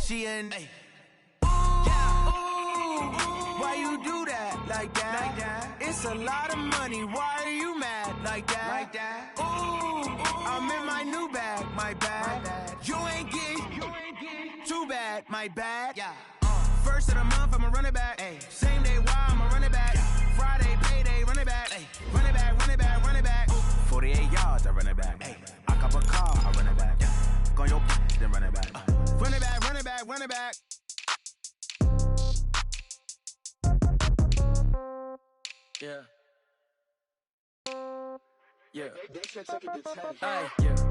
She in. Hey. Yeah. Ooh. Why you do that like that? It's a lot of money. Why are you mad like that? Ooh. I'm in my new bag, my bag. You ain't get too bad, my bad. Yeah. First of the month, I'ma run it back. Ay. Same day, why I'ma run it back. Yeah. Friday, payday, run it back. Ay. Run it back, run it back, run it back. 48 yards, I run it back. Ay. I cop a car, I run it back. Yeah. Go on your then run it back. Run it back, run it back, run it back. Yeah. Yeah.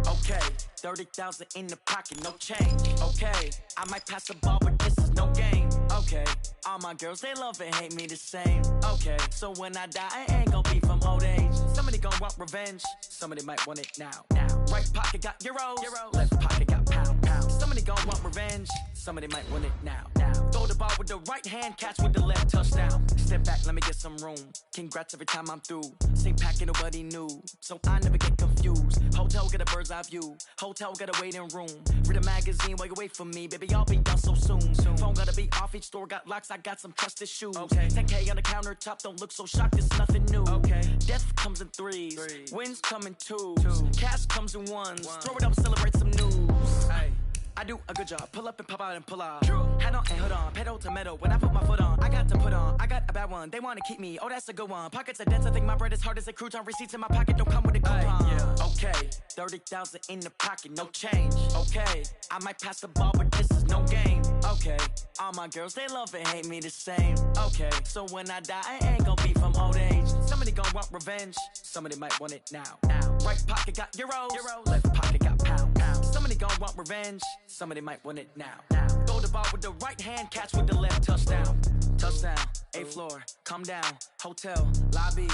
Okay, 30,000 in the pocket, no change. Okay, I might pass the ball, but this is no game. Okay, all my girls, they love and hate me the same. Okay, so when I die, I ain't gon' be from old age. Somebody gon' want revenge, somebody might want it now. Right pocket got euros, left pocket got pounds. Somebody gon' want revenge, somebody might want it now. Throw the ball with the right hand, catch with the left, touchdown. Step back, let me get some room. Congrats every time I'm through. Same packet, nobody knew, so I never get confused. Hotel get a bird's eye view. Hotel got a waiting room. Read a magazine while you wait for me, baby. I'll be done so soon. Phone gotta be off. Each store got locks. I got some trusted shoes. Okay. 10K on the countertop. Don't look so shocked. It's nothing new. Okay. Death comes in threes. Wins come in twos. Cash comes in ones. Throw it up, celebrate some news. Ay. I do a good job. Pull up and pop out and pull out. Head on and hood on. Pedal to metal. When I put my foot on, I got to put on. I got a bad one. They want to keep me. Oh, that's a good one. Pockets are dense. I think my bread is hard as a crouton. Receipts in my pocket don't come with a coupon. Yeah. Okay. 30,000 in the pocket. No change. Okay. I might pass the ball, but this is no game. Okay. All my girls, they love and hate me the same. Okay. So when I die, I ain't gonna be from old age. Somebody gonna want revenge. Somebody might want it now. Right pocket got euros. Left pocket got pounds. Somebody gonna want revenge. Somebody might want it now. Throw the ball with the right hand, catch with the left, touchdown. Touchdown, 8th floor, come down. Hotel, lobby.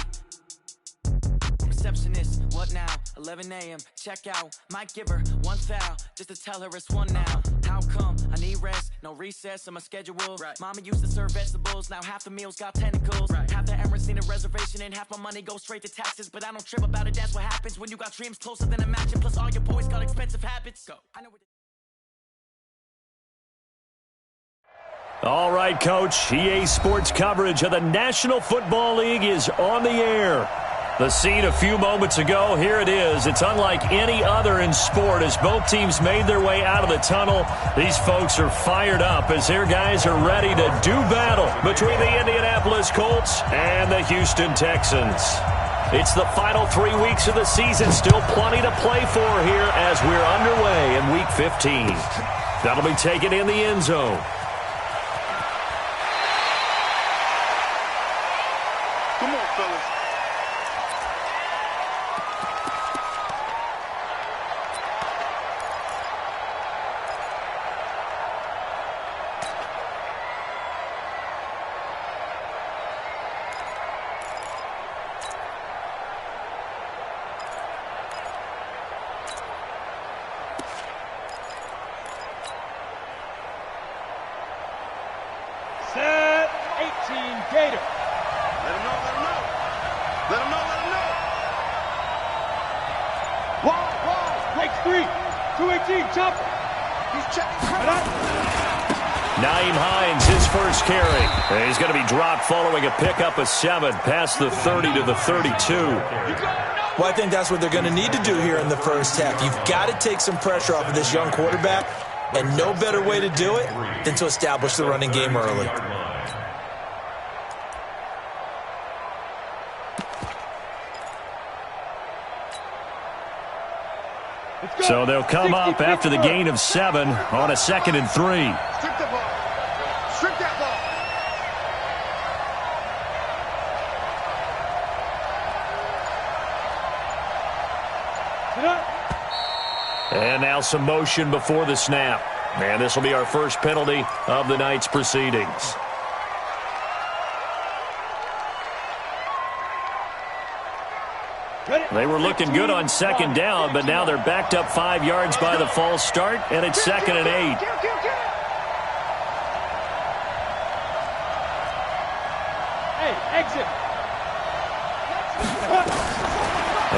Receptionist, what now? 11 a.m., check out. Might give her one foul, just to tell her it's one now. How come? I need rest, no recess in my schedule. Right. Mama used to serve vegetables, now half the meals got tentacles. Right. Half the Emirates need a reservation and half my money goes straight to taxes. But I don't trip about it, that's what happens when you got dreams closer than a match. Plus all your boys got expensive habits. Go. I know what All right, Coach. EA Sports coverage of the National Football League is on the air. The scene a few moments ago, here it is. It's unlike any other in sport as both teams made their way out of the tunnel. These folks are fired up as their guys are ready to do battle between the Indianapolis Colts and the Houston Texans. It's the final 3 weeks of the season. Still plenty to play for here as we're underway in Week 15. That'll be taken in the end zone. Come on, fellas. Set 18 Gator. Let him know, let him know. Let him know, let him know. Wide, breaks 3. 218, jumper. He's checking. Nyheim Hines, his first carry. And he's going to be dropped following a pickup of 7 past the 30 to the 32. Well, I think that's what they're going to need to do here in the first half. You've got to take some pressure off of this young quarterback, and no better way to do it than to establish the running game early. So they'll come up after the gain of 7 on a 2nd and 3. Strip the ball. Strip that ball. And now some motion before the snap. And this will be our first penalty of the night's proceedings. They were looking good on 2nd down, but now they're backed up 5 yards by the false start, and it's 2nd and 8. Hey, exit.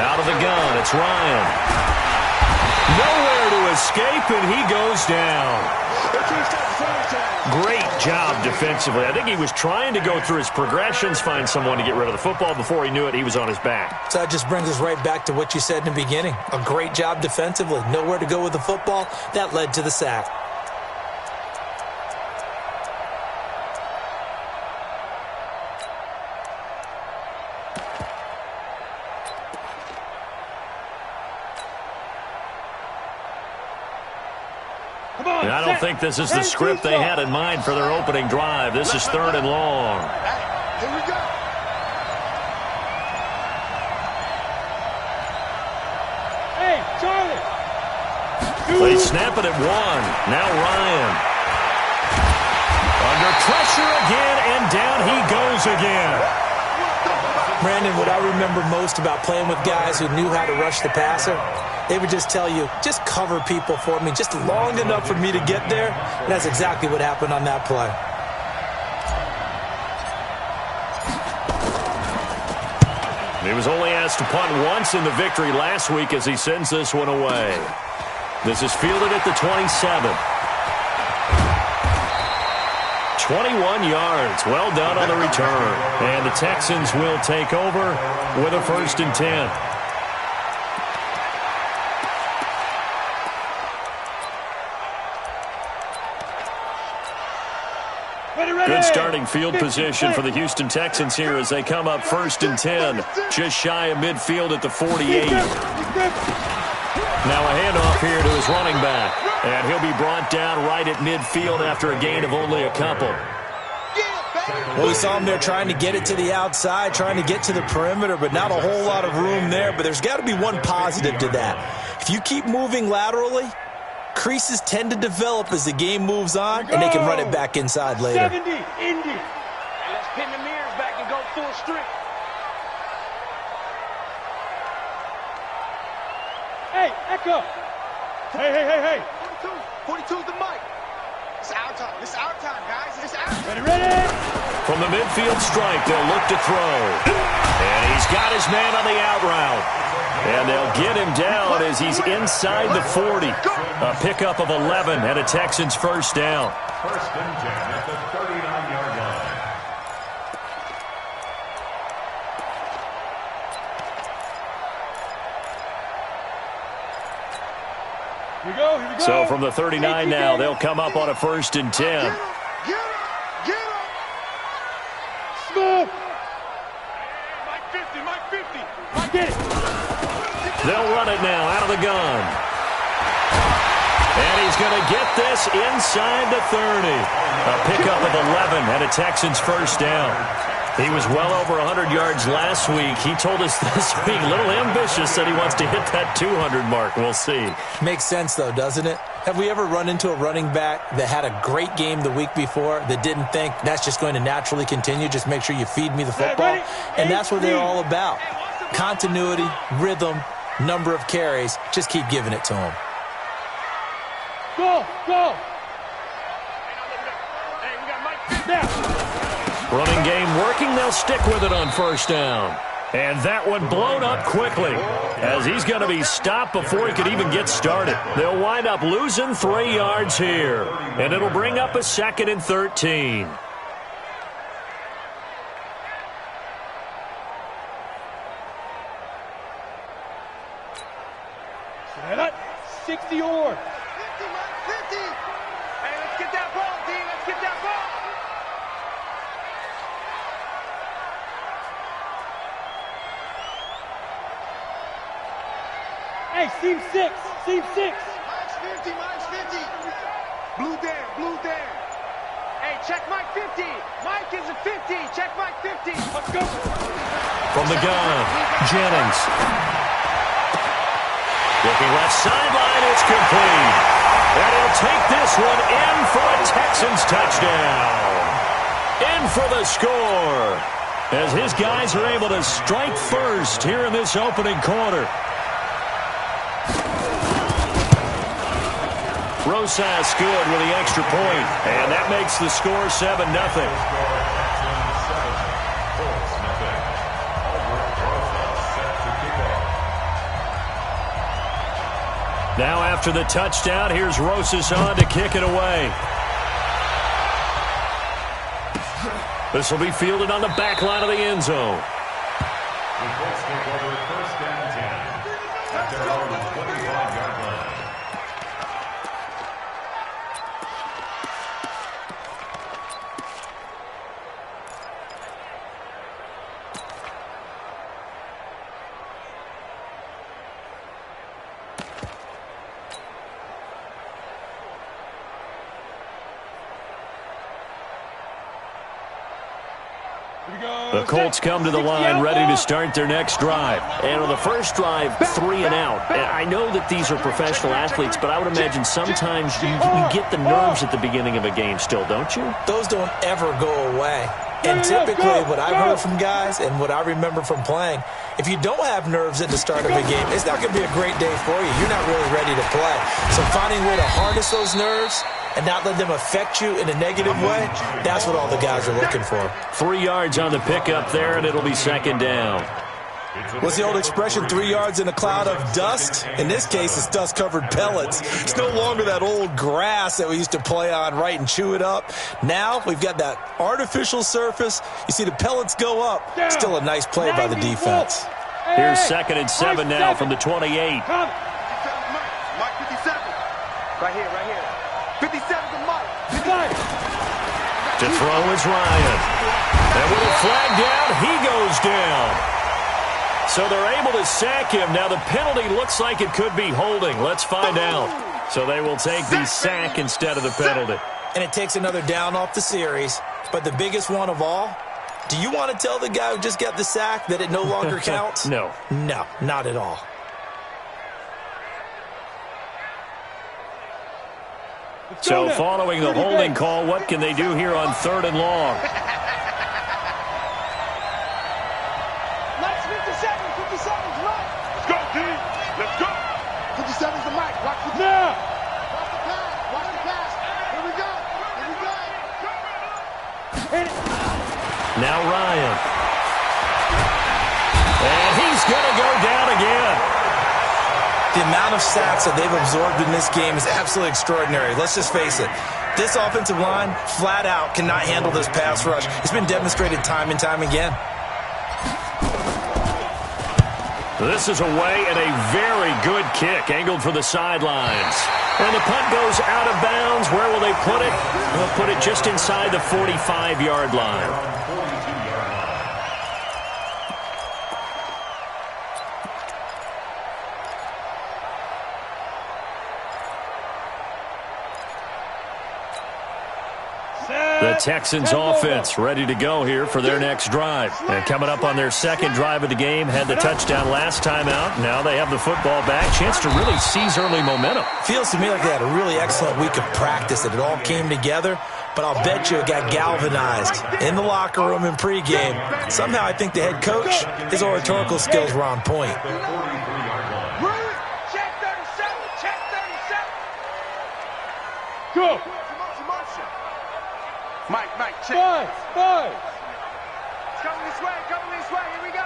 Out of the gun, it's Ryan. Nowhere to escape, and he goes down. Great job defensively. I think he was trying to go through his progressions, find someone to get rid of the football. Before he knew it, he was on his back. So that just brings us right back to what you said in the beginning. A great job defensively. Nowhere to go with the football. That led to the sack. I don't think this is the script they had in mind for their opening drive. This is 3rd and long. Here we go. Hey, Charlie. They snap it at 1. Now Ryan. Under pressure again, and down he goes again. Brandon, what I remember most about playing with guys who knew how to rush the passer, they would just tell you, just cover people for me, just long enough for me to get there. And that's exactly what happened on that play. He was only asked to punt once in the victory last week as he sends this one away. This is fielded at the 27. 21 yards. Well done on the return. And the Texans will take over with a 1st and 10. Good starting field position for the Houston Texans here as they come up 1st and 10, just shy of midfield at the 48. Now a handoff here to his running back, and he'll be brought down right at midfield after a gain of only a couple. Well, we saw him there trying to get it to the outside, trying to get to the perimeter, but not a whole lot of room there. But there's got to be one positive to that. If you keep moving laterally, creases tend to develop as the game moves on, and they can run it back inside later. 70, Indy. And let's pin the mirrors back and go full strength. Hey, Echo. Hey. 42's the mic. It's our time. It's our time, guys. It's our time. Ready. From the midfield stripe, they'll look to throw. And he's got his man on the out route. And they'll get him down as he's inside the 40. A pickup of 11 and a Texans 1st down. 1st and 10 at the 39-yard line. Here we go. So from the 39 now, they'll come up on a 1st and 10. Get him. Smooth. Mike 50. I get it. They'll run it now out of the gun. And he's going to get this inside the 30. A pickup of 11 and a Texans 1st down. He was well over 100 yards last week. He told us this week, a little ambitious, that he wants to hit that 200 mark. We'll see. Makes sense, though, doesn't it? Have we ever run into a running back that had a great game the week before that didn't think that's just going to naturally continue? Just make sure you feed me the football. And that's what they're all about. Continuity, rhythm, number of carries. Just keep giving it to him. Go. Hey, we got Mike now. Running game working. They'll stick with it on 1st down. And that one blown up quickly as he's going to be stopped before he could even get started. They'll wind up losing 3 yards here. And it'll bring up a 2nd and 13. Set up. 60 or. 50, Mike 50. Hey, let's get that ball, D. Let's get that ball. Hey, seam 6. Mike's 50. Blue down. Hey, check Mike 50. Mike is a 50. Check Mike 50. Let's go. From the gun, Jennings. Looking left sideline, it's complete. And he'll take this one in for a Texans touchdown. In for the score. As his guys are able to strike first here in this opening quarter. Rosas good with the extra point, and that makes the score 7-0. Now after the touchdown, here's Rosas on to kick it away. This will be fielded on the back line of the end zone. The Colts take over first and 10 at their own 25-yard line. The Colts come to the line ready to start their next drive. And on the first drive, 3 and out. And I know that these are professional athletes, but I would imagine sometimes you get the nerves at the beginning of a game still, don't you? Those don't ever go away. And typically what I've heard from guys and what I remember from playing, if you don't have nerves at the start of a game, it's not going to be a great day for you. You're not really ready to play. So finding a way to harness those nerves and not let them affect you in a negative way, that's what all the guys are looking for. 3 yards on the pickup there, and it'll be second down. What's the old expression, 3 yards in a cloud of dust? In this case, it's dust-covered pellets. It's no longer that old grass that we used to play on, right, and chew it up. Now we've got that artificial surface. You see the pellets go up. Still a nice play by the defense. Here's 2nd and 7 now from the 28. Mike, 57. Right here, right here. 57 to Mike. 59. To throw is Ryan. And with a flag down, he goes down. So they're able to sack him. Now the penalty looks like it could be holding. Let's find out. So they will take the sack instead of the penalty. And it takes another down off the series. But the biggest one of all, do you want to tell the guy who just got the sack that it no longer counts? No. No, not at all. So following the holding call, what can they do here on 3rd and long? Mike's 57. 57's Mike. Let's go, D. Let's go. 57's the Mike. Watch the Now. Watch the pass. Watch the pass. Here we go. Here we go. Hit it. Now Ryan. And he's going to go down again. The amount of sacks that they've absorbed in this game is absolutely extraordinary. Let's just face it. This offensive line, flat out, cannot handle this pass rush. It's been demonstrated time and time again. This is away and a very good kick, angled for the sidelines. And the punt goes out of bounds. Where will they put it? They'll put it just inside the 45-yard line. The Texans offense ready to go here for their next drive. And coming up on their second drive of the game, had the touchdown last time out. Now they have the football back. Chance to really seize early momentum. Feels to me like they had a really excellent week of practice, and it all came together. But I'll bet you it got galvanized in the locker room in pregame. Somehow I think the head coach, his oratorical skills were on point. Check 37. Check 37. Go. Mike, check. Five. It's coming this way. Here we go.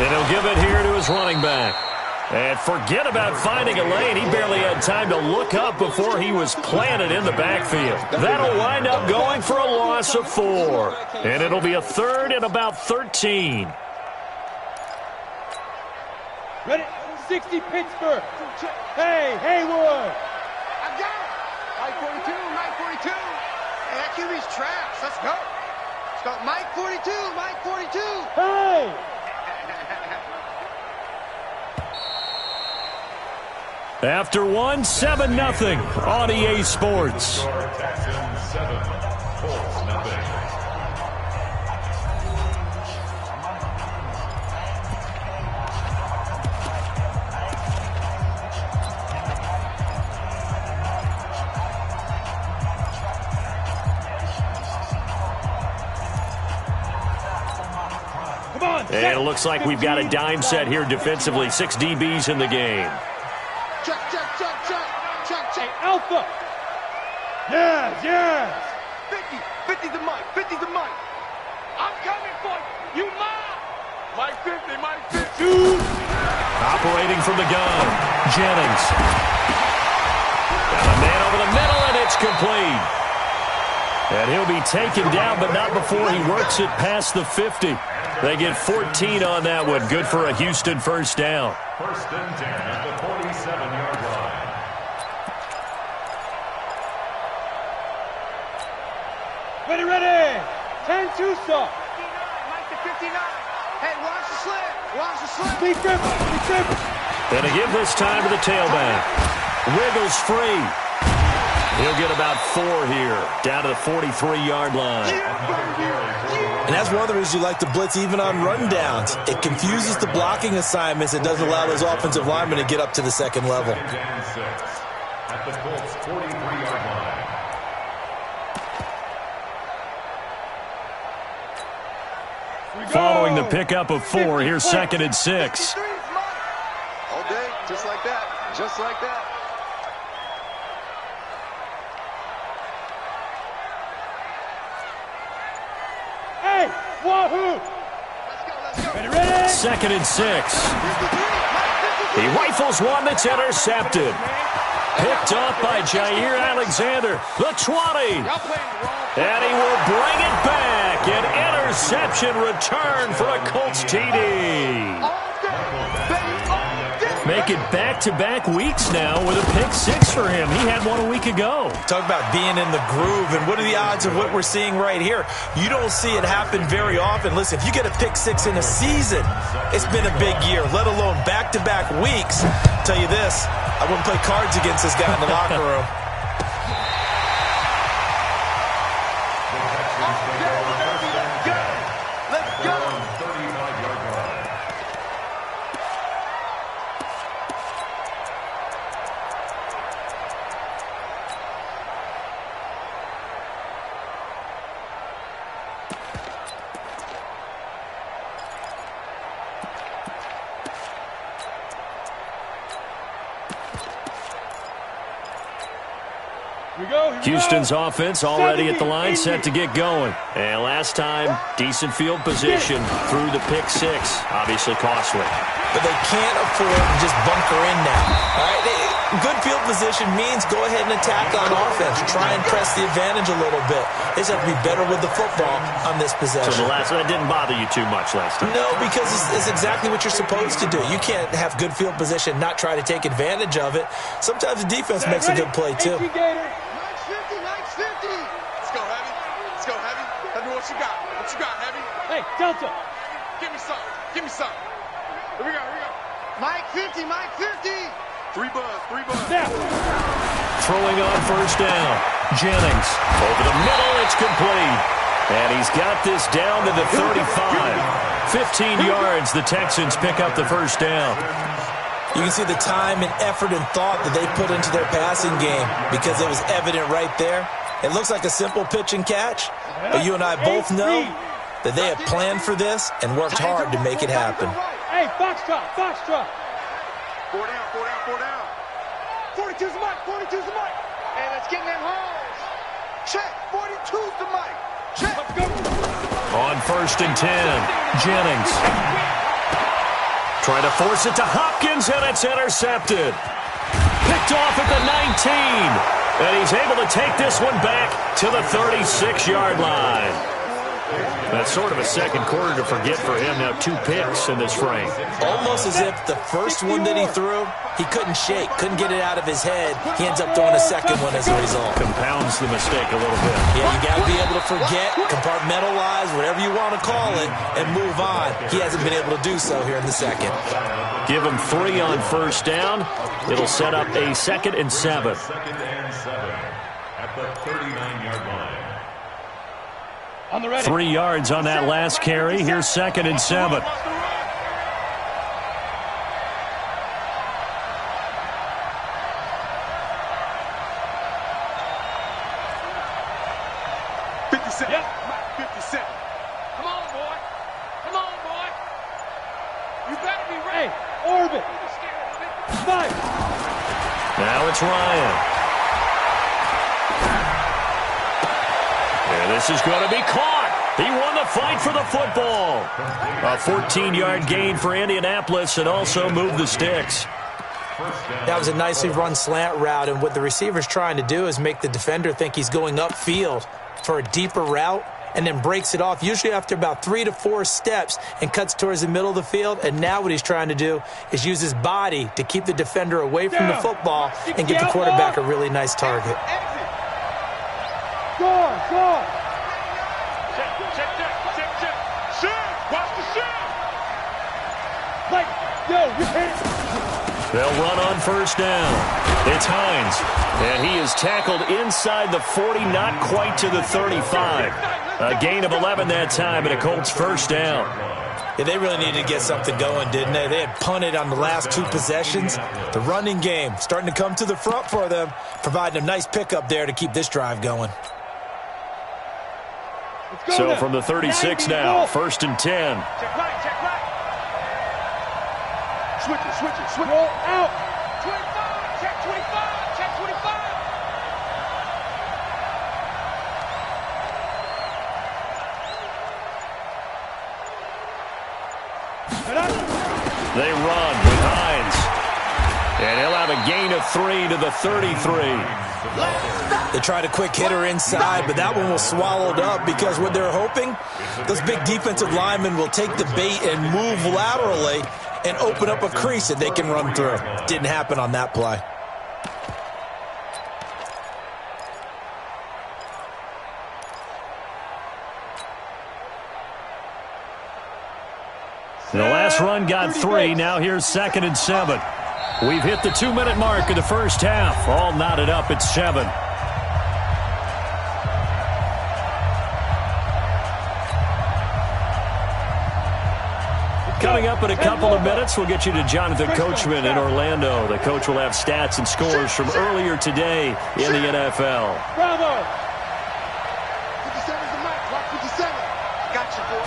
And he'll give it here to his running back. And forget about finding a lane. He barely had time to look up before he was planted in the backfield. That'll wind up going for a loss of 4. And it'll be a 3rd and about 13. Ready? 60 Pittsburgh. Hey, Haywood. I got it. Mike 42. Hey, that QB's trash. Let's go. Mike 42. Hey. After 1, 7-0 on EA Sports. Texans 7, Colts nothing. And it looks like we've got a dime set here defensively. 6 DBs in the game. Check. Hey, Alpha. Yes. 50 to Mike. I'm coming for you. You mine. Mike 50, Mike 50. Operating from the gun, Jennings. Got a man over the middle, and it's complete. And he'll be taken down, but not before he works it past the 50. They get 14 on that one. Good for a Houston first down. First and 10 at the 47-yard line. Ready. 10 Tucson. 59, Mike to 59. Hey, watch the slip. Watch the slip. Be careful. And to give this time to the tailback. Wiggles free. He'll get about 4 here, down to the 43-yard line. And that's one of the reasons you like to blitz even on rundowns. It confuses the blocking assignments. It doesn't allow those offensive linemen to get up to the second level. At the Colts' 43-yard line. Following the pickup of 4, here's 2nd and 6. All day, just like that. Just like that. Hey, wahoo. Let's go. Ready. 2nd and 6. He rifles one that's intercepted. Picked off by Jair Alexander. The 20. And he will bring it back. An interception return for a Colts TD. Make it back-to-back weeks now with a pick 6 for him. He had one a week ago. Talk about being in the groove, and what are the odds of what we're seeing right here? You don't see it happen very often. Listen, if you get a pick 6 in a season, it's been a big year, let alone back-to-back weeks. I'll tell you this, I wouldn't play cards against this guy in the locker room. Houston's offense already at the line, set to get going. And last time, decent field position through the pick 6. Obviously costly. But they can't afford to just bunker in now. All right? Good field position means go ahead and attack on offense. Try and press the advantage a little bit. They just have to be better with the football on this possession. So that didn't bother you too much last time? No, because it's exactly what you're supposed to do. You can't have good field position, not try to take advantage of it. Sometimes the defense makes a good play, too. What you got? What you got, Heavy? Hey, Delta. Give me some. Here we go. Mike 50. 3 bucks. Now. Throwing on first down. Jennings. Over the middle, it's complete. And he's got this down to the 35. 15 yards, the Texans pick up the first down. You can see the time and effort and thought that they put into their passing game because it was evident right there. It looks like a simple pitch and catch, but you and I both know that they have planned for this and worked hard to make it happen. Hey, Foxtrot. 4 down. 42's the Mike. Hey, let's get in them holes. Check. 42's the Mike. Check. Let's go. On first and 10, Jennings. Trying to force it to Hopkins, and it's intercepted. Picked off at the 19. And he's able to take this one back to the 36-yard line. That's sort of a second quarter to forget for him. Now 2 picks in this frame. Almost as if the first one that he threw, he couldn't shake, couldn't get it out of his head. He ends up throwing a second one as a result. Compounds the mistake a little bit. Yeah, you got to be able to forget, compartmentalize, whatever you want to call it, and move on. He hasn't been able to do so here in the second. Give him 3 on first down. It'll set up a 2nd and 7. 2nd and 7 at the 39-yard line. On the ready. 3 yards on that last carry. Here's 2nd and 7. Yep. 57. Come on, boy. You better be ready. Hey, orbit. 5. Now it's Ryan. And this is going to be caught. He won the fight for the football. A 14-yard gain for Indianapolis and also moved the sticks. That was a nicely run slant route, and what the receiver's trying to do is make the defender think he's going upfield for a deeper route and then breaks it off, usually after about 3 to 4 steps, and cuts towards the middle of the field. And now what he's trying to do is use his body to keep the defender away from the football and give the quarterback a really nice target. Score! They'll run on first down. It's Hines, and he is tackled inside the 40, not quite to the 35. A gain of 11 that time, and a Colts first down. Yeah, they really needed to get something going, didn't they? They had punted on the last 2 possessions. The running game starting to come to the front for them, providing a nice pickup there to keep this drive going. So from the 36 now, 1st and 10. Check right. Switch it. Roll out. 25, check 25. They run with Hines. And he'll have a gain of 3 to the 33. They tried a quick hitter inside, but that one was swallowed up because what they're hoping, those big defensive linemen will take the bait and move laterally and open up a crease that they can run through. Didn't happen on that play. The last run got 3. Now here's 2nd and 7. We've hit the 2-minute mark of the first half. All knotted up at 7. Coming up in a couple of minutes, we'll get you to Jonathan Coachman in Orlando. The coach will have stats and scores from earlier today in the NFL. Bravo! 57's the mic. Clock 57. Gotcha, boy.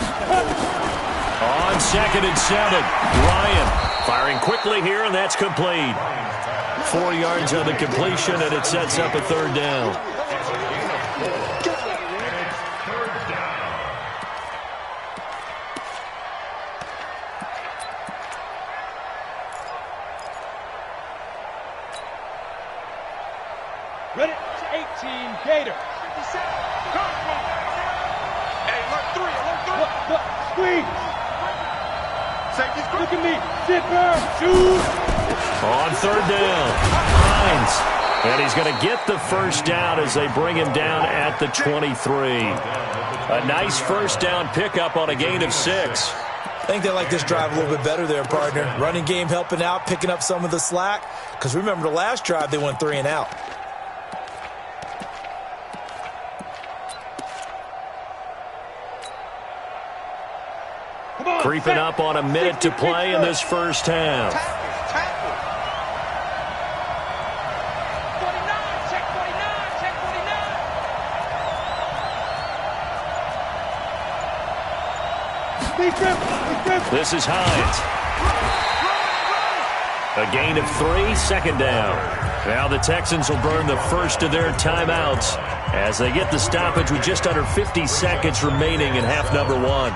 On 2nd and 7, Ryan firing quickly here, and that's complete. 4 yards on the completion, and it sets up a 3rd down. Ready? 18, Gator. 57. Hey, look 3. Squeeze. Safety's quick. Look at me. Zipper. Shoot. On 3rd down, Hines. And he's going to get the first down as they bring him down at the 23. A nice first down pickup on a gain of 6. I think they like this drive a little bit better there, partner. Running game helping out, picking up some of the slack. Because remember the last drive, they went 3 and out. Creeping up on a minute to play in this first half. Tackle. 49, check 49. This is Hines. A gain of 3, 2nd down. Now the Texans will burn the first of their timeouts as they get the stoppage with just under 50 seconds remaining in half number 1.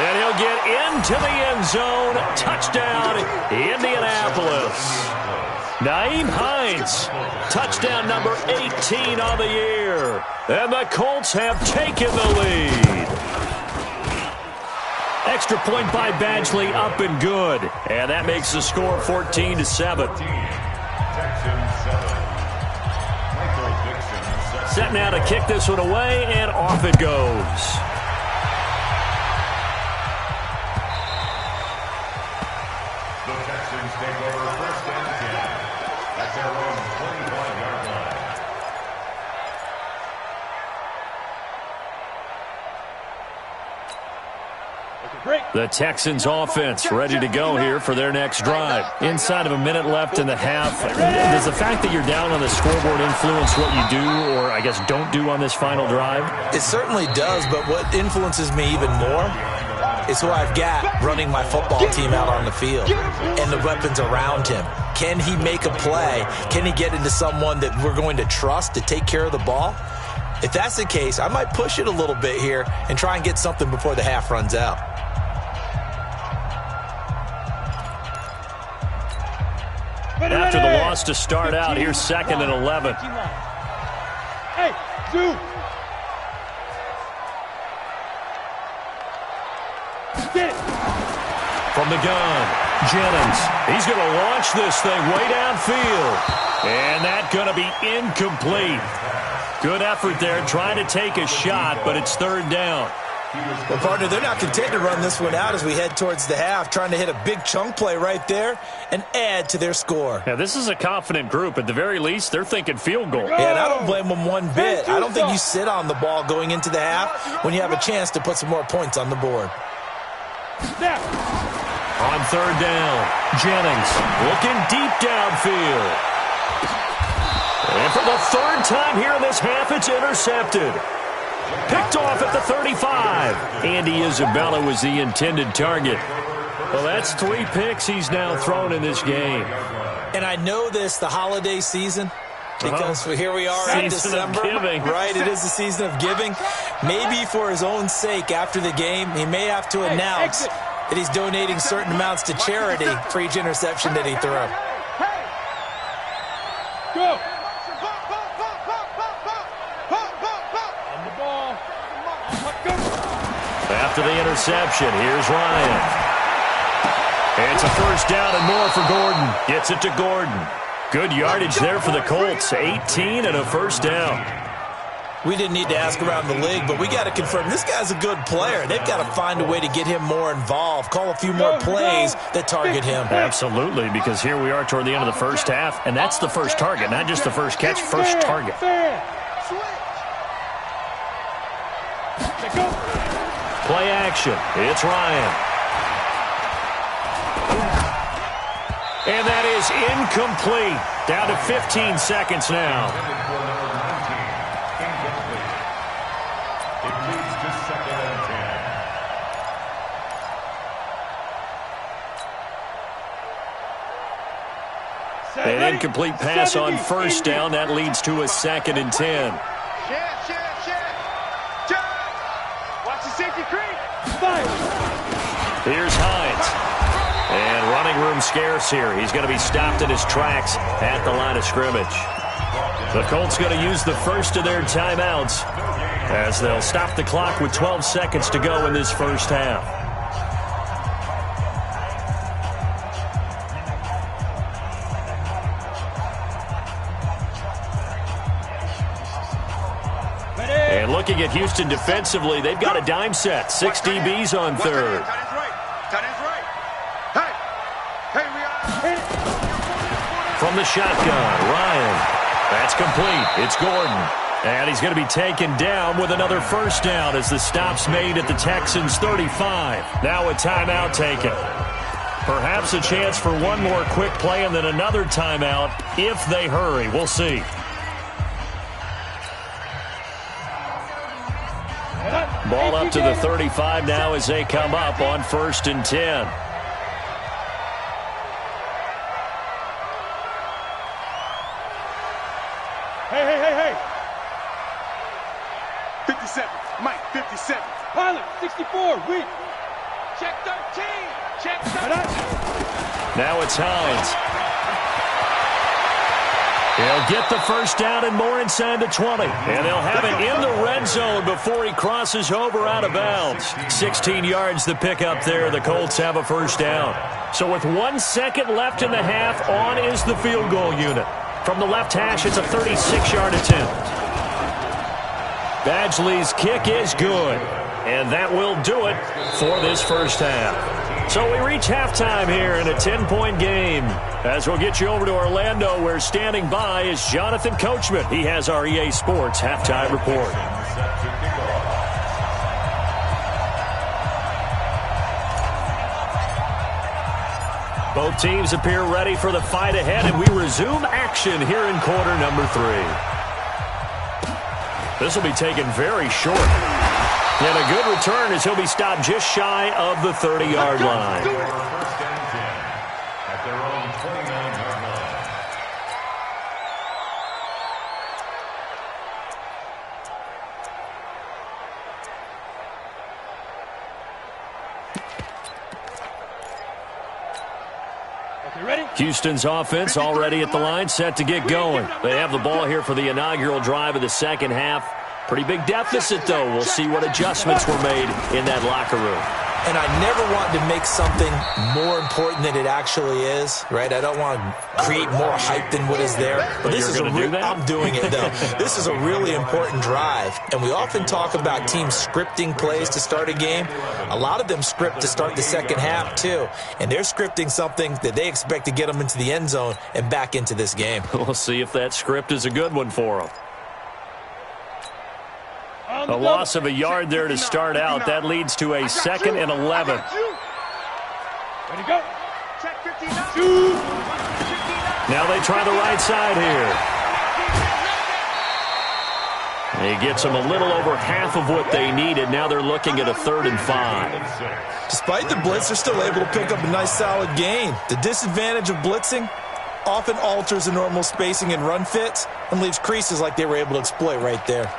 And he'll get into the end zone. Touchdown, Indianapolis. Nyheim Hines, touchdown number 18 on the year. And the Colts have taken the lead. Extra point by Badgley, up and good. And that makes the score 14-7. Set now to kick this one away, and off it goes. Break. The Texans offense ready to go here for their next drive. Inside of a minute left in the half. Does the fact that you're down on the scoreboard influence what you do, or I guess don't do on this final drive? It certainly does, but what influences me even more is who I've got running my football team out on the field and the weapons around him. Can he make a play? Can he get into someone that we're going to trust to take care of the ball? If that's the case, I might push it a little bit here and try and get something before the half runs out. After the loss to start out, here's 2nd and 11. Hey, Zoo. Get it. From the gun, Jennings. He's going to launch this thing way downfield. And that's going to be incomplete. Good effort there, trying to take a shot, but it's 3rd down. Well, partner, they're not content to run this one out as we head towards the half, trying to hit a big chunk play right there and add to their score. Yeah, this is a confident group. At the very least, they're thinking field goal. Yeah, and I don't blame them one bit. I don't think you sit on the ball going into the half when you have a chance to put some more points on the board. On 3rd down, Jennings looking deep downfield. And for the 3rd time here in this half, it's intercepted. Picked off at the 35. Andy Isabella was the intended target. Well, that's 3 picks he's now thrown in this game. And I know this, the holiday season, because here we are in December. Right, it is the season of giving. Maybe for his own sake after the game, he may have to announce that he's donating certain amounts to charity for each interception that he threw. Go. After the interception, here's Ryan. It's a 1st down and more for Gordon. Gets it to Gordon. Good yardage there for the Colts. 18 and a 1st down. We didn't need to ask around the league, but we got to confirm this guy's a good player. They've got to find a way to get him more involved, call a few more plays that target him. Absolutely, because here we are toward the end of the 1st half, and that's the first target, not just the first catch, first target. Play action. It's Ryan. And that is incomplete. Down to 15 seconds now. An incomplete pass on 1st down. That leads to a 2nd and 10. Watch the safety creep. Here's Hines. And running room scarce here. He's going to be stopped in his tracks at the line of scrimmage. The Colts going to use the first of their timeouts as they'll stop the clock with 12 seconds to go in this 1st half. And looking at Houston defensively, they've got a dime set. 6 DBs on 3rd. From the shotgun, Ryan. That's complete. It's Gordon. And he's going to be taken down with another 1st down as the stop's made at the Texans' 35. Now a timeout taken. Perhaps a chance for one more quick play and then another timeout if they hurry. We'll see. Ball up to the 35 now as they come up on 1st and 10. Hey. 57. Mike, 57. Pilot, 64. Weak. Check 13. Check 13. Now it's Hines. He'll get the 1st down and more inside the 20. And they'll have it in the red zone before he crosses over out of bounds. 16 yards the pickup there. The Colts have a 1st down. So with 1 second left in the half, on is the field goal unit. From the left hash, it's a 36-yard attempt. Badgley's kick is good. And that will do it for this 1st half. So we reach halftime here in a 10-point game. As we'll get you over to Orlando, where standing by is Jonathan Coachman. He has our EA Sports halftime report. Both teams appear ready for the fight ahead, and we resume action here in quarter number 3. This will be taken very short. And a good return as he'll be stopped just shy of the 30-yard line. First and 10 at their own 29-yard line. Houston's offense already at the line, set to get going. They have the ball here for the inaugural drive of the second half. Pretty big deficit, though. We'll see what adjustments were made in that locker room. And I never want to make something more important than it actually is, right? I don't want to create more hype than what is there. But this is I'm doing it, though. This is a really important drive. And we often talk about teams scripting plays to start a game. A lot of them script to start the second half, too. And they're scripting something that they expect to get them into the end zone and back into this game. We'll see if that script is a good one for them. A loss of a yard there to start out. That leads to a 2nd and 11. Ready to go. Check 59. Now they try the right side here. He gets them a little over half of what they needed. Now they're looking at a 3rd and 5. Despite the blitz, they're still able to pick up a nice solid gain. The disadvantage of blitzing often alters the normal spacing and run fits and leaves creases like they were able to exploit right there.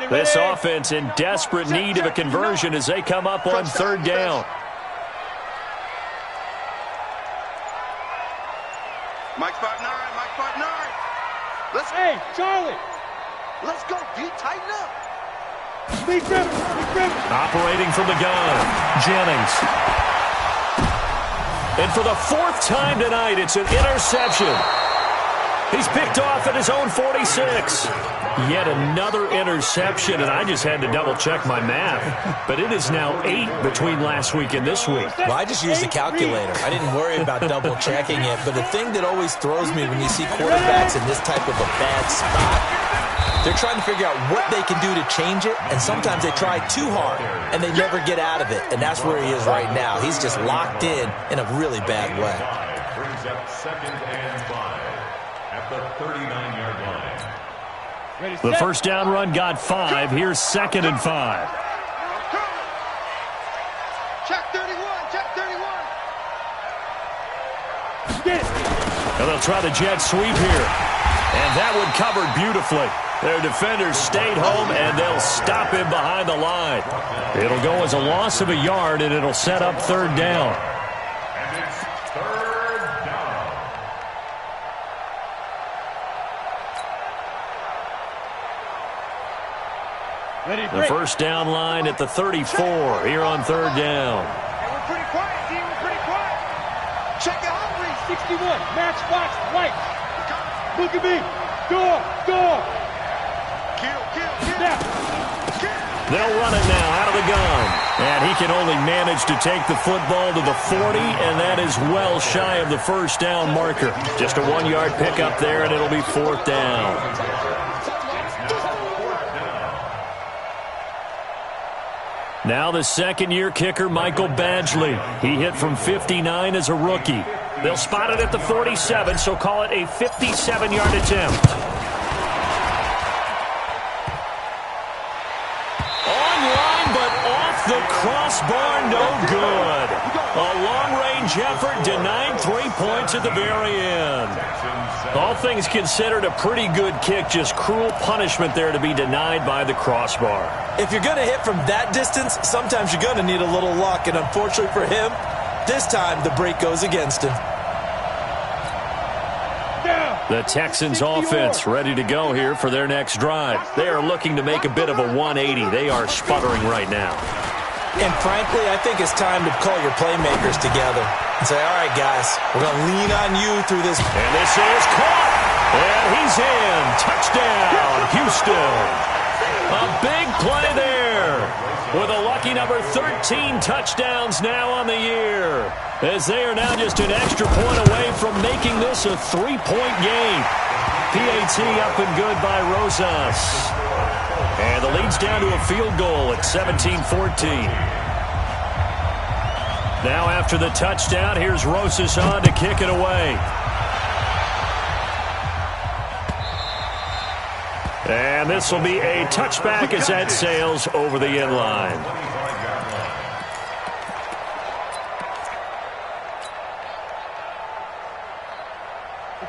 This offense in desperate need of a conversion as they come up on 3rd down. Mike spot 9, Mike spot 9. Let's go. Hey, Charlie. Let's go, D. Tighten up. Big grip. Operating from the gun, Jennings. And for the 4th time tonight, it's an interception. He's picked off at his own 46. Yet another interception, and I just had to double-check my math. But it is now 8 between last week and this week. Well, I just used a calculator. I didn't worry about double-checking it. But the thing that always throws me when you see quarterbacks in this type of a bad spot, they're trying to figure out what they can do to change it, and sometimes they try too hard, and they never get out of it. And that's where he is right now. He's just locked in a really bad way. Brings up 2nd and 5 at the 39-yard line. The first down run got 5. Here's 2nd and 5. Check 31, check 31. Get it. And they'll try the jet sweep here. And that one covered beautifully. Their defenders stayed home, and they'll stop him behind the line. It'll go as a loss of a yard, and it'll set up 3rd down. And it's 3rd down. The first down line at the 34 here on 3rd down. Hey, we're pretty quiet, D. We're pretty quiet. Check it out, please. 61. Matchbox white. Look at me. Door. Kill. Snap. They'll run it now out of the gun. And he can only manage to take the football to the 40, and that is well shy of the first down marker. Just a 1-yard pickup there, and it'll be 4th down. Now the 2nd-year kicker, Michael Badgley. He hit from 59 as a rookie. They'll spot it at the 47, so call it a 57-yard attempt. Online, but off the crossbar, no good. A long-range effort denied 3 points at the very end. All things considered, a pretty good kick, just cruel punishment there to be denied by the crossbar. If you're going to hit from that distance, sometimes you're going to need a little luck. And unfortunately for him, this time the break goes against him. The Texans offense ready to go here for their next drive. They are looking to make a bit of a 180. They are sputtering right now. And frankly, I think it's time to call your playmakers together and say, all right, guys, we're going to lean on you through this. And this is caught. And he's in. Touchdown, Houston. A big play there with a lucky number 13 touchdowns now on the year, as they are now just an extra point away from making this a 3-point game. PAT up and good by Rosas. And the lead's down to a field goal at 17-14. Now after the touchdown, here's Rosas on to kick it away. And this will be a touchback as that sails over the end line.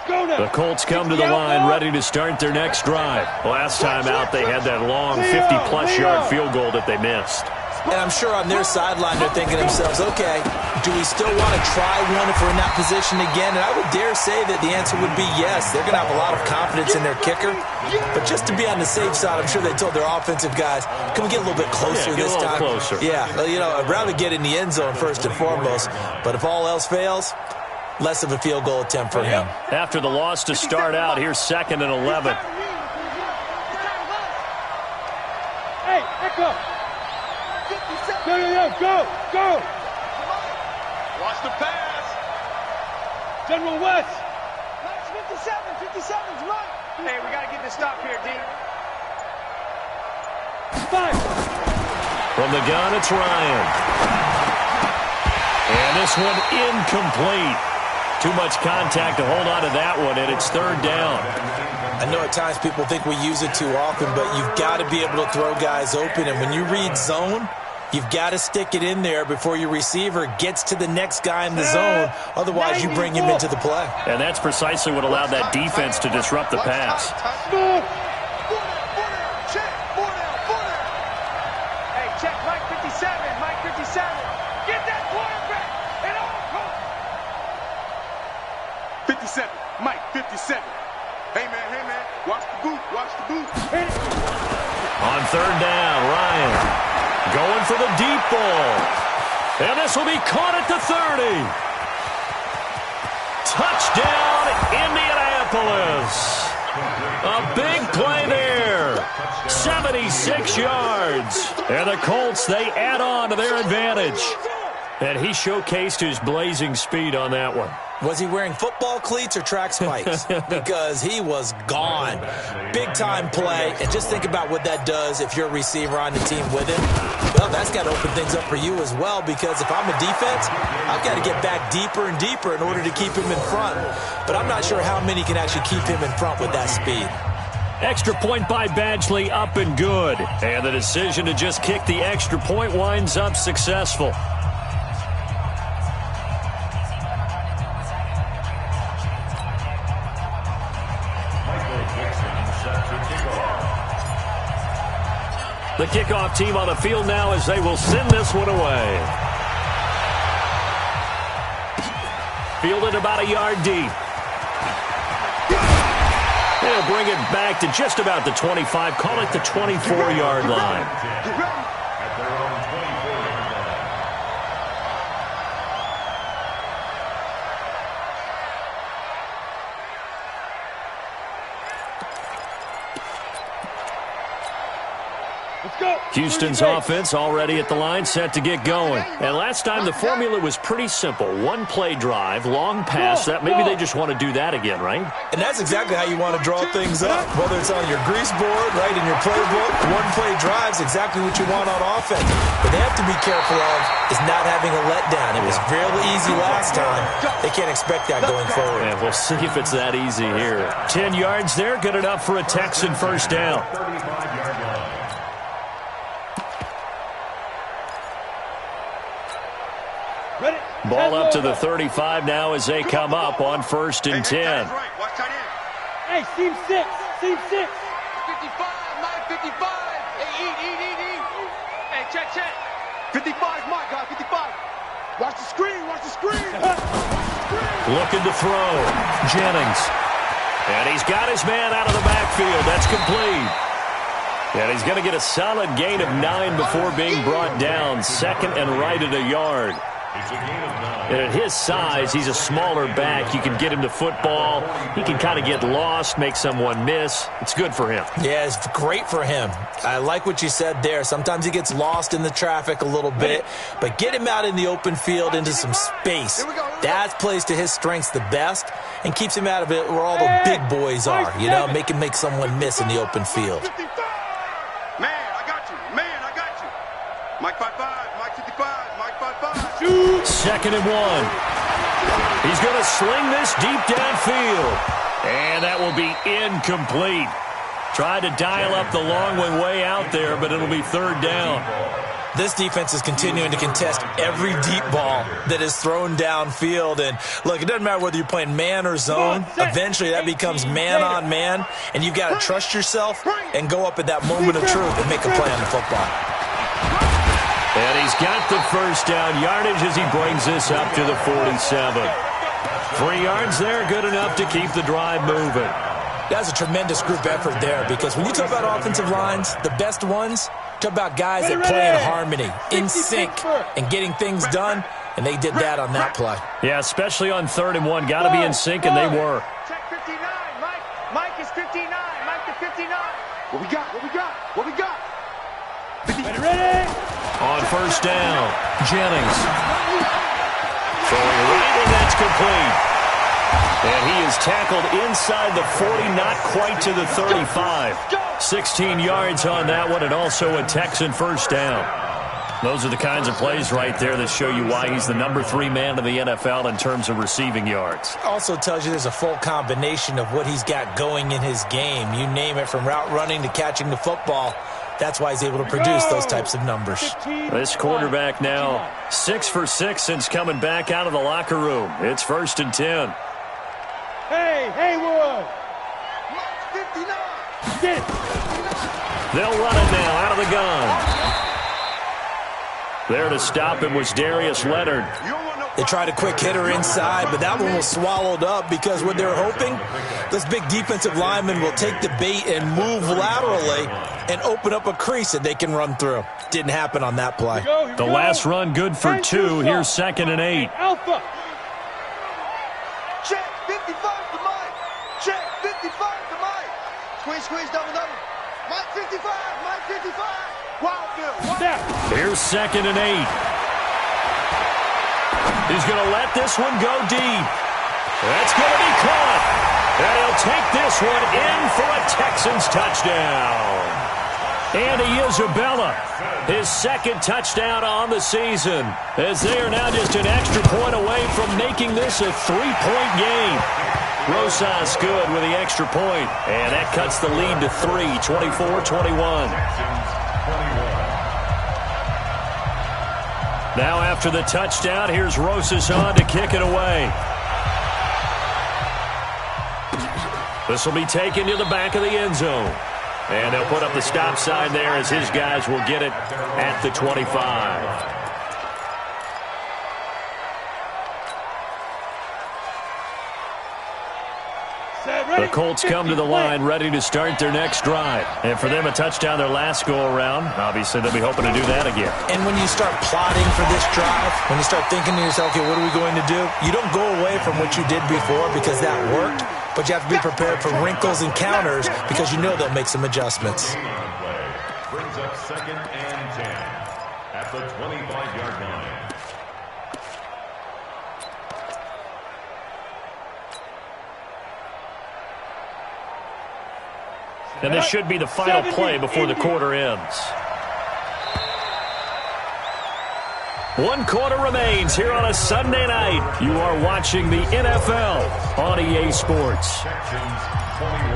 The Colts come to the line ready to start their next drive. Last time out, they had that long 50-plus yard field goal that they missed. And I'm sure on their sideline they're thinking to themselves, okay, do we still want to try one if we're in that position again? And I would dare say that the answer would be yes. They're going to have a lot of confidence in their kicker. But just to be on the safe side, I'm sure they told their offensive guys, can we get a little bit closer this time? Closer. Yeah, you know, I'd rather get in the end zone first and foremost. But if all else fails, less of a field goal attempt for him. After the loss to start out, here's 2nd and 11. Hey, Echo. Go. Watch the pass. General West. 57's right. Hey, we got to get this stop here, D. 5. From the gun, it's Ryan. And this one incomplete. Too much contact to hold on to that one, and it's 3rd down. I know at times people think we use it too often, but you've got to be able to throw guys open. And when you read zone, you've got to stick it in there before your receiver gets to the next guy in the zone. Otherwise, you bring him into the play. And that's precisely what allowed that defense to disrupt the pass. Hey, check Mike 57. Mike 57. Get that quarterback. And all. 57. Mike 57. Hey, man. Watch the boot. On 3rd down, Ryan going for the deep ball. And this will be caught at the 30. Touchdown, Indianapolis. A big play there. 76 yards. And the Colts, they add on to their advantage. And he showcased his blazing speed on that one. Was he wearing football cleats or track spikes? Because he was gone. Big-time play. And just think about what that does if you're a receiver on the team with him. Well, that's got to open things up for you as well, because if I'm a defense, I've got to get back deeper and deeper in order to keep him in front. But I'm not sure how many can actually keep him in front with that speed. Extra point by Badgley, up and good. And the decision to just kick the extra point winds up successful. The kickoff team on the field now as they will send this one away. Fielded about a yard deep. They'll bring it back to just about the 25. Call it the 24-yard line. Houston's offense already at the line, set to get going. And last time the formula was pretty simple. One play drive, long pass. That maybe they just want to do that again, right? And that's exactly how you want to draw things up. Whether it's on your grease board, right, in your playbook, one play drive's exactly what you want on offense. But they have to be careful of is not having a letdown. It was fairly easy last time. They can't expect that going forward. And we'll see if it's that easy here. 10 yards there, good enough for a Texan first down. Ball up to the 35 now as they come up on 1st and 10. Hey, seam 6. 55, 55. Hey, eat. Hey, check. 55, Mike, guys, 55. Watch the screen. Looking to throw. Jennings. And he's got his man out of the backfield. That's complete. And he's going to get a solid gain of 9 before being brought down. 2nd and right at a yard. It's a gain of 9. And at his size, he's a smaller back. You can get him to football. He can kind of get lost, make someone miss. It's good for him. Yeah, it's great for him. I like what you said there. Sometimes he gets lost in the traffic a little bit, but get him out in the open field into some space. That plays to his strengths the best and keeps him out of it where all the big boys are, you know, make him make someone miss in the open field. Man, I got you. Man, I got you. Mike 5-5, Mike 55, Mike 5-5. 2nd and 1. He's going to sling this deep downfield. And that will be incomplete. Tried to dial up the long way out there, but it'll be 3rd down. This defense is continuing to contest every deep ball that is thrown downfield. And, look, it doesn't matter whether you're playing man or zone. Eventually, that becomes man on man, and you've got to trust yourself and go up at that moment of truth and make a play on the football. And he's got the 1st down yardage as he brings this up to the 47. 3 yards there, good enough to keep the drive moving. That's a tremendous group effort there, because when you talk about offensive lines, the best ones, talk about guys that play in harmony, in sync, and getting things done, and they did that on that play. Yeah, especially on 3rd and 1. Got to be in sync, and they were. Check 59, Mike. Mike is 59. Mike to 59. What we got? What we got? What we got? Ready? On 1st down, Jennings. Throwing right, and that's complete. And he is tackled inside the 40, not quite to the 35. 16 yards on that one, and also a Texan 1st down. Those are the kinds of plays right there that show you why he's the number 3 man in the NFL in terms of receiving yards. Also tells you there's a full combination of what he's got going in his game. You name it, from route running to catching the football. That's why he's able to produce those types of numbers. This quarterback now 6 for 6 since coming back out of the locker room. It's 1st and 10. Hey, Haywood. 59. Get. They'll run it now out of the gun. There to stop him was Darius Leonard. They tried a quick hitter inside, but that one was swallowed up because what they're hoping, this big defensive lineman will take the bait and move laterally and open up a crease that they can run through. Didn't happen on that play. The last run good for 2. Here's 2nd and 8. Alpha. Check 55 to Mike. Check 55 to Mike. Squeeze, double. Mike 55, Mike 55. Wildville. Here's 2nd and 8. He's going to let this one go deep. That's going to be caught. And he'll take this one in for a Texans touchdown. Andy Isabella, his 2nd touchdown on the season, as they are now just an extra point away from making this a 3-point game. Rosas good with the extra point, and that cuts the lead to 3, 24-21. Now after the touchdown, here's Rosas on to kick it away. This will be taken to the back of the end zone. And they'll put up the stop sign there as his guys will get it at the 25. The Colts come to the line ready to start their next drive. And for them, a touchdown their last go-around. Obviously, they'll be hoping to do that again. And when you start plotting for this drive, when you start thinking to yourself, okay, what are we going to do? You don't go away from what you did before because that worked, but you have to be prepared for wrinkles and counters because you know they'll make some adjustments. Brings up 2nd and 10 at the 25-yard line. And this should be the final play before the quarter ends. 1 quarter remains here on a Sunday night. You are watching the NFL on EA Sports. Texans 21.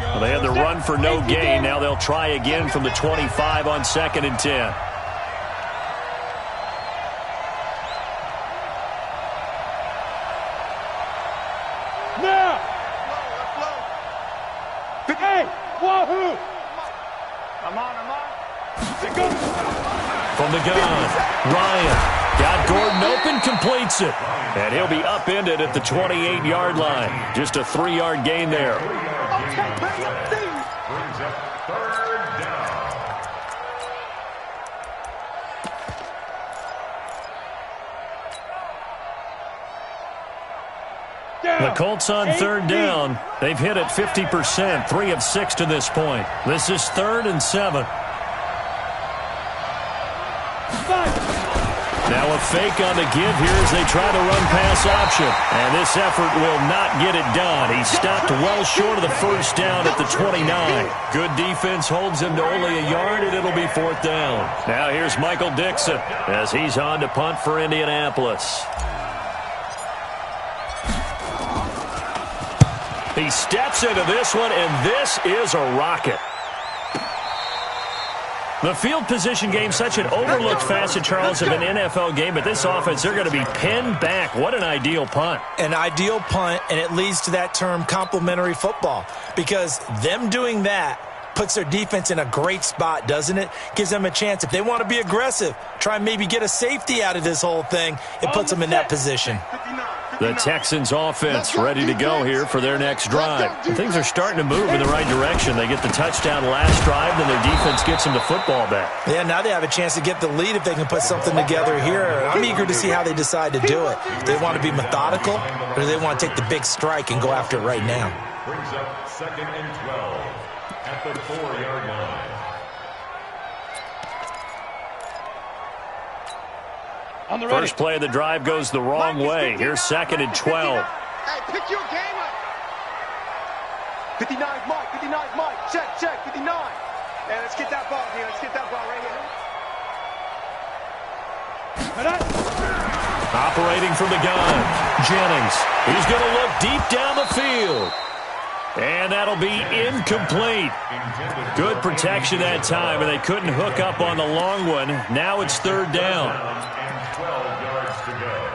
Well, they had the run for no gain. Now they'll try again from the 25 on 2nd and 10. Now. Hey, wahoo. I'm on. From the gun, Ryan got Gordon open, completes it. And he'll be upended at the 28-yard line. Just a 3-yard gain there. The Colts on third down. They've hit it 50%, 3 of 6 to this point. This is 3rd and 7. Now a fake on the give here as they try the run-pass option. And this effort will not get it done. He stopped well short of the first down at the 29. Good defense holds him to only a yard, and it'll be 4th down. Now here's Michael Dixon as he's on to punt for Indianapolis. He steps into this one, and this is a rocket. The field position game, such an overlooked facet, Charles, of an NFL game. But this offense, they're going to be pinned back. What an ideal punt. An ideal punt, and it leads to that term complementary football. Because them doing that puts their defense in a great spot, doesn't it? Gives them a chance. If they want to be aggressive, try and maybe get a safety out of this whole thing, it puts them in that position. The Texans offense ready to go here for their next drive. And things are starting to move in the right direction. They get the touchdown last drive, then their defense gets them the football back. Yeah, now they have a chance to get the lead if they can put something together here. I'm eager to see how they decide to do it. Do they want to be methodical, or do they want to take the big strike and go after it right now? Brings up 2nd and 12 at the 4-yard line. First play of the drive goes the wrong way. Here's 2nd and 12. Hey, pick your game up. 59 Mike, 59 Mike. Check, 59. Hey, let's get that ball here. Let's get that ball right here. Operating from the gun, Jennings. He's going to look deep down the field. And that'll be incomplete. Good protection that time, and they couldn't hook up on the long one. Now it's 3rd down. 12 yards to go.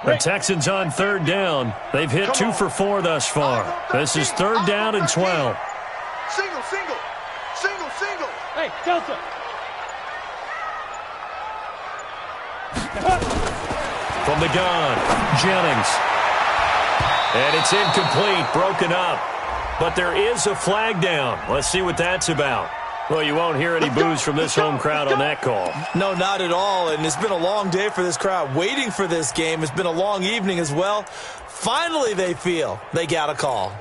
The Texans on 3rd down. They've hit 2 for 4 thus far. This is 3rd down and 12. Single. Hey, Delta. From the gun, Jennings. And it's incomplete, broken up. But there is a flag down. Let's see what that's about. Well, you won't hear any boos from this home crowd on that call. No, not at all. And it's been a long day for this crowd waiting for this game. It's been a long evening as well. Finally, they feel they got a call.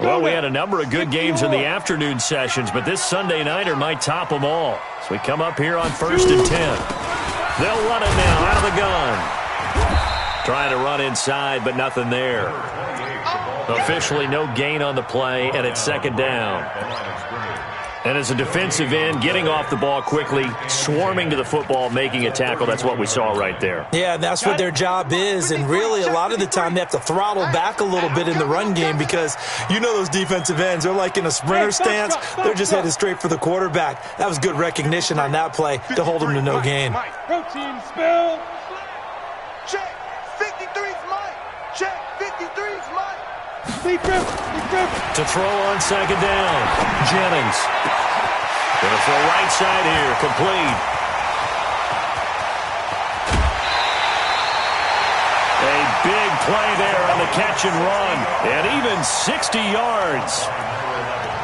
Well, we had a number of good games in the afternoon sessions, but this Sunday nighter might top them all. So we come up here on 1st and 10. They'll run it now out of the gun. Trying to run inside, but nothing there. Officially no gain on the play, and it's 2nd down. And as a defensive end, getting off the ball quickly, swarming to the football, making a tackle, that's what we saw right there. Yeah, that's what their job is, and really a lot of the time they have to throttle back a little bit in the run game because you know those defensive ends, they're like in a sprinter stance, they're just headed straight for the quarterback. That was good recognition on that play to hold them to no gain. Protein spill. Check. 53's Mike. Check. 53's Mike. Deep grip. To throw on 2nd down, Jennings. Gonna throw right side here, complete. A big play there on the catch and run, and even 60 yards.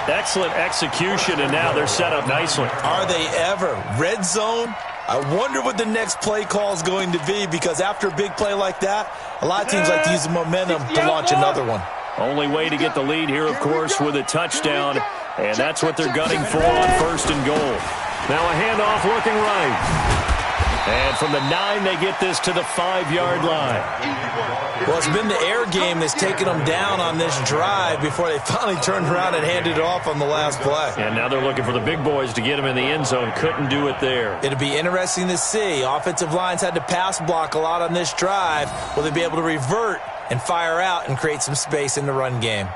Excellent execution, and now they're set up nicely. Are they ever? Red zone? I wonder what the next play call is going to be because after a big play like that, a lot of teams like to use the momentum to launch another one. Only way to get the lead here, of course, with a touchdown, and that's what they're gunning for on 1st and goal. Now a handoff looking right. And from the 9, they get this to the 5-yard line. Well, it's been the air game that's taken them down on this drive before they finally turned around and handed it off on the last play. And now they're looking for the big boys to get them in the end zone. Couldn't do it there. It'll be interesting to see. Offensive lines had to pass block a lot on this drive. Will they be able to revert and fire out and create some space in the run game?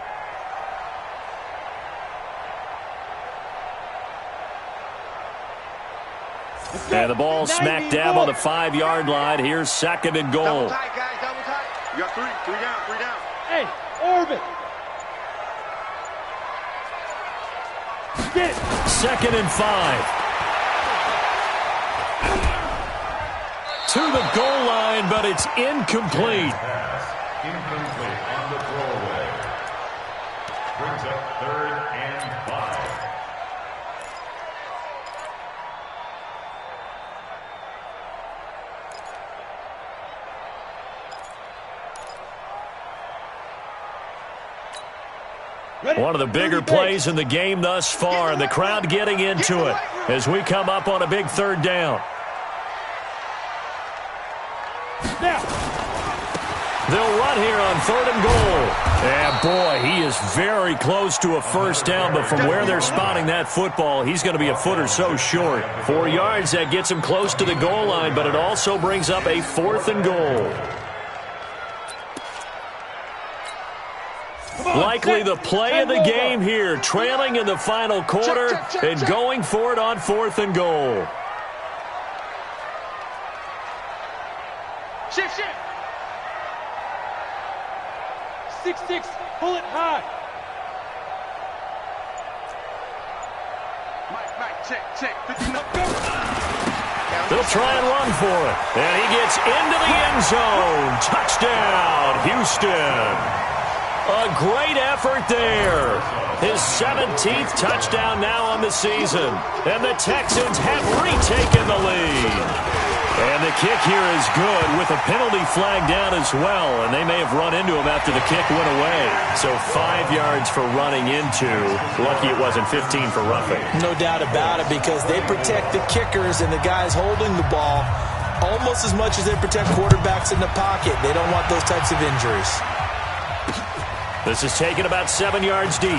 And the ball smack dab on the 5-yard line. Here's 2nd and goal. Double tight, guys. Double tight. You got 3 down. Hey, orbit. Get it. 2nd and 5. To the goal line, but it's incomplete. Incomplete on the throwaway. Brings up 3rd and 5. One of the bigger plays in the game thus far, and the crowd getting into it as we come up on a big 3rd down. They'll run here on 3rd and goal. And boy, he is very close to a first down, but from where they're spotting that football, he's going to be a foot or so short. 4 yards, that gets him close to the goal line, but it also brings up a 4th and goal. Likely the play of the game here, trailing in the final quarter and going for it on 4th and goal. Shift. 6-6, pull it high. Mike, check. 50, go. They'll try and run for it. And he gets into the end zone. Touchdown, Houston. A great effort there. His 17th touchdown now on the season. And the Texans have retaken the lead. And the kick here is good with a penalty flag down as well. And they may have run into him after the kick went away. So 5 yards for running into. Lucky it wasn't 15 for roughing. No doubt about it, because they protect the kickers and the guys holding the ball almost as much as they protect quarterbacks in the pocket. They don't want those types of injuries. This is taken about 7 yards deep.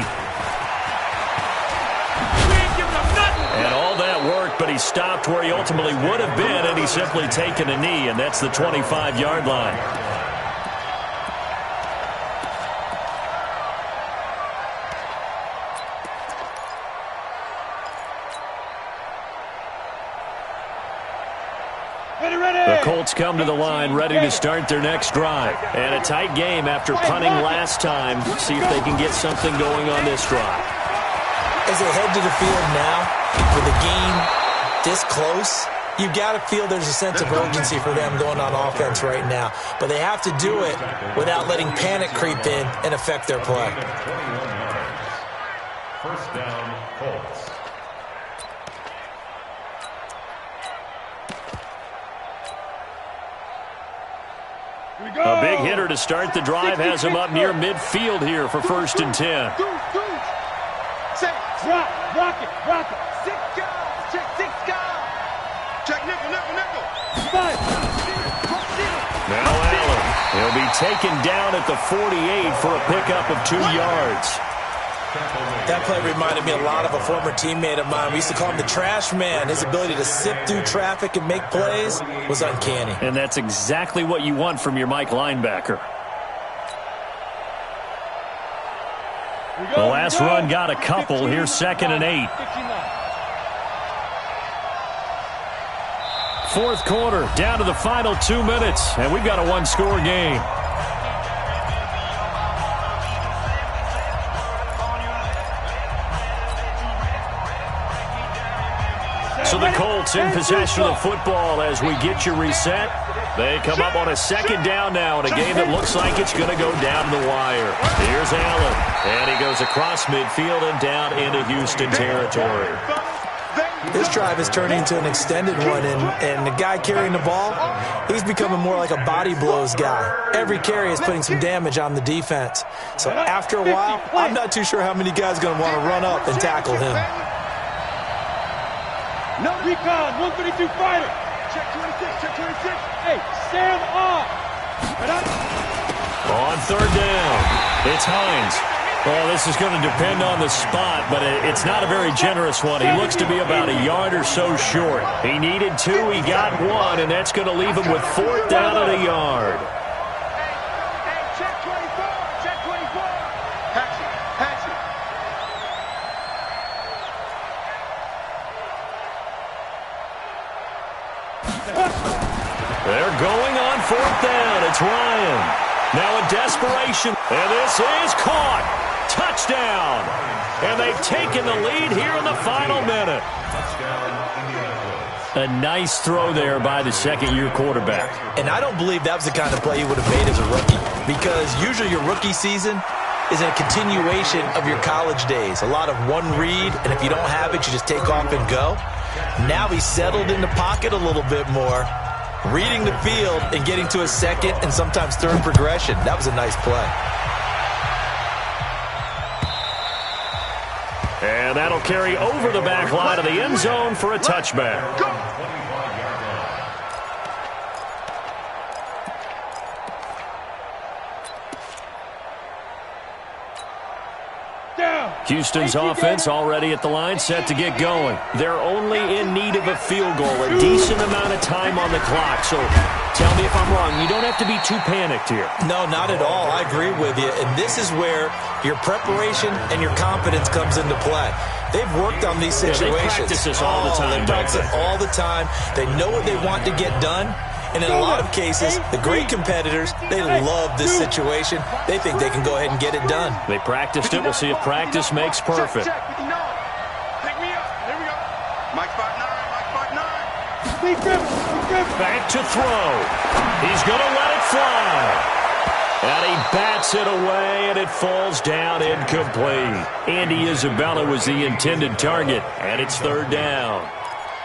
And all that worked, but he stopped where he ultimately would have been, and he's simply taken a knee, and that's the 25-yard line. The Colts come to the line ready to start their next drive. And a tight game after punting last time. See if they can get something going on this drive. As they head to the field now, with the game this close, you've got to feel there's a sense of urgency for them going on offense right now. But they have to do it without letting panic creep in and affect their play. First down, Colts. A big hitter to start the drive has him up near midfield here for 1st and 10. Rock it. 6 guys. Check 6 guys. Check nickel. Now Allen. He'll be taken down at the 48 for a pickup of 2 yards. That play reminded me a lot of a former teammate of mine. We used to call him the trash man. His ability to sift through traffic and make plays was uncanny. And that's exactly what you want from your Mike linebacker. The last run got a couple. Here's 2nd and 8. 4th quarter, down to the final 2 minutes, and we've got a 1-score game. So the Colts in possession of the football as we get you reset. They come up on a 2nd down now in a game that looks like it's going to go down the wire. Here's Allen, and he goes across midfield and down into Houston territory. This drive is turning into an extended one, and the guy carrying the ball, he's becoming more like a body blows guy. Every carry is putting some damage on the defense. So after a while, I'm not too sure how many guys are going to want to run up and tackle him. No recon, 132 fighter. Check 26. Hey, stand off. On 3rd down, it's Hines. Well, this is going to depend on the spot, but it's not a very generous one. He looks to be about a yard or so short. He needed 2, he got 1, and that's going to leave him with 4th down at a yard. Hey, check 24. Hatchet. They're going on 4th down. It's Ryan. Now in desperation, and this is caught. touchdown. And they've taken the lead here in the final minute. A nice throw there by the second-year quarterback. And I don't believe that was the kind of play he would have made as a rookie, because usually your rookie season is a continuation of your college days. A lot of one read, and if you don't have it, you just take off and go. Now he's settled in the pocket a little bit more, reading the field and getting to a second and sometimes third progression. That was a nice play. And that'll carry over the back line of the end zone for a touchback. Houston's offense already at the line, set to get going. They're only in need of a field goal, a decent amount of time on the clock. So tell me if I'm wrong. You don't have to be too panicked here. No, not at all. I agree with you. And this is where your preparation and your confidence comes into play. They've worked on these situations. They practice this all the time. They practice it all the time. They know what they want to get done. And in a lot of cases, the great competitors, they love this situation. They think they can go ahead and get it done. They practiced it. We'll see if practice makes perfect. Pick me up. Here we go. Mike 5'9", Mike 5'9". Back to throw. He's going to let it fly. And he bats it away, and it falls down incomplete. Andy Isabella was the intended target, and it's third down.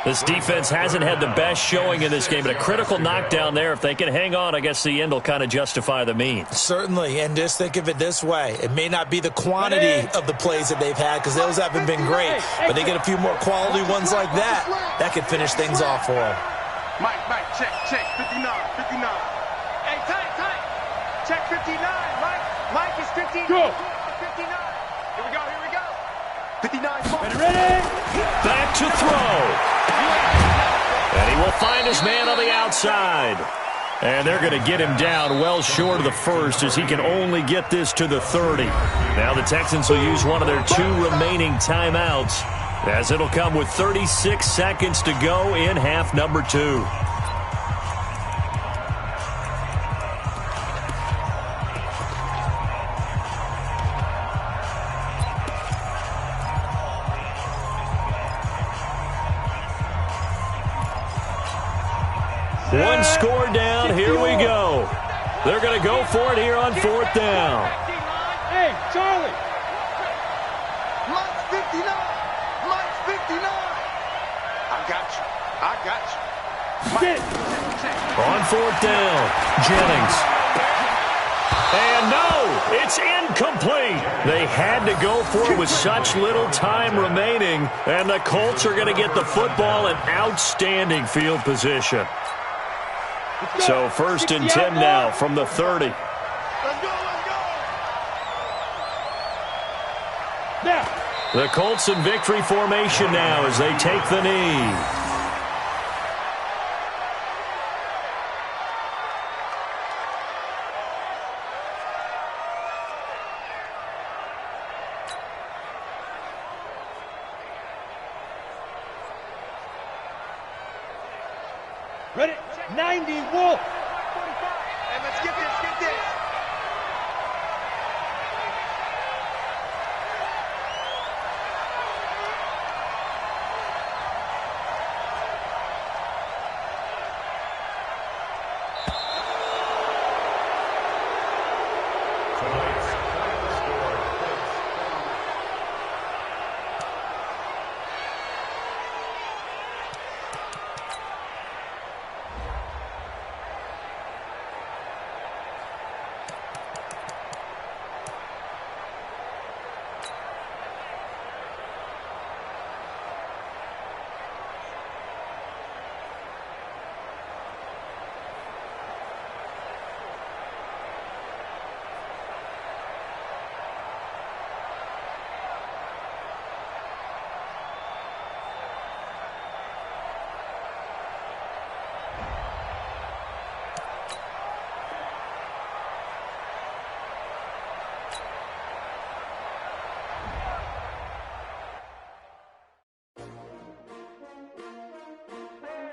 This defense hasn't had the best showing in this game, but a critical knockdown there. If they can hang on, I guess the end will kind of justify the means. Certainly, and just think of it this way. It may not be the quantity of the plays that they've had, because those haven't been great, but they get a few more quality ones like that. That could finish things off for them. Mike, check, 59. Hey, tight. Check 59. Mike is 59. Go. 59. Here we go. 59. Ready? Back to throw. And he will find his man on the outside. And they're going to get him down well short of the first, as he can only get this to the 30. Now the Texans will use one of their 2 remaining timeouts, as it'll come with 36 seconds to go in half number 2. One score down, here we go. They're going to go for it here on fourth down. Hey, Charlie. Mike's 59. I got you. Get. On fourth down, Jennings. And no, it's incomplete. They had to go for it with such little time remaining, and the Colts are going to get the football in outstanding field position. So first and 10 now from the 30. Let's go. Now. The Colts in victory formation now as they take the knee. Ready? 90, Wolf. Hey, let's get this.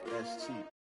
That's cheap.